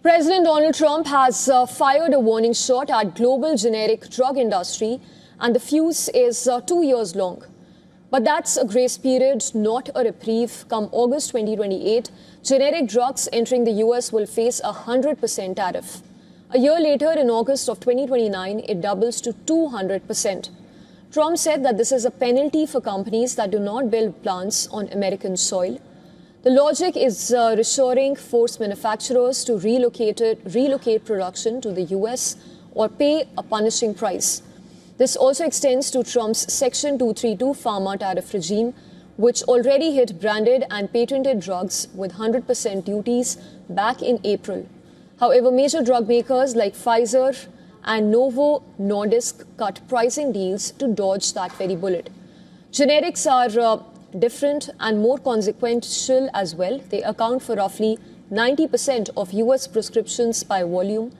President Donald Trump has fired a warning shot at global generic drug industry, and the fuse is 2 years long. But that's a grace period, not a reprieve. Come August 2028, generic drugs entering the US will face a 100% tariff. A year later, in August of 2029, it doubles to 200%. Trump said that this is a penalty for companies that do not build plants on American soil. The logic is reassuring force manufacturers to relocate production to the US or pay a punishing price. This also extends to Trump's Section 232 pharma tariff regime, which already hit branded and patented drugs with 100% duties back in April. However, major drug makers like Pfizer and Novo Nordisk cut pricing deals to dodge that very bullet. Generics are different and more consequential as well. They account for roughly 90% of US prescriptions by volume.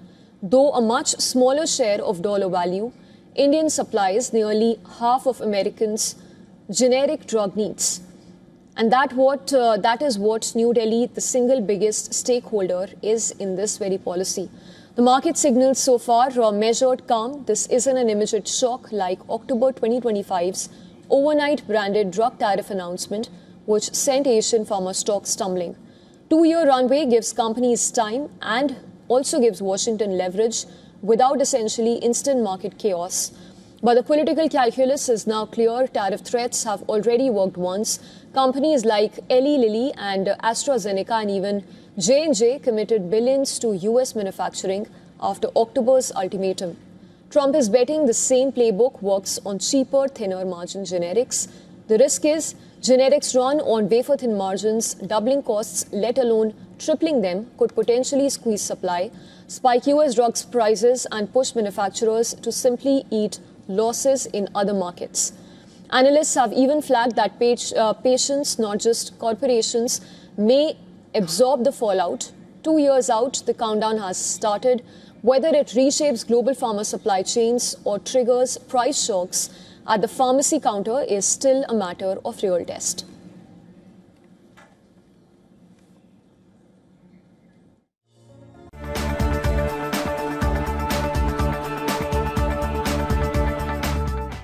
Though a much smaller share of dollar value, Indian supplies nearly half of Americans' generic drug needs. And that is what New Delhi, the single biggest stakeholder, is in this very policy. The market signals so far are measured calm. This isn't an immediate shock like October 2025's overnight branded drug tariff announcement, which sent Asian pharma stocks tumbling. 2-year runway gives companies time and also gives Washington leverage without essentially instant market chaos. But the political calculus is now clear. Tariff threats have already worked once. Companies like Eli Lilly and AstraZeneca and even J&J committed billions to US manufacturing after October's ultimatum. Trump is betting the same playbook works on cheaper, thinner margin generics. The risk is generics run on wafer-thin margins, doubling costs, let alone tripling them, could potentially squeeze supply, spike US drugs prices and push manufacturers to simply eat losses in other markets. Analysts have even flagged that patients, not just corporations, may absorb the fallout. 2 years out, the countdown has started. Whether it reshapes global pharma supply chains or triggers price shocks at the pharmacy counter is still a matter of real test.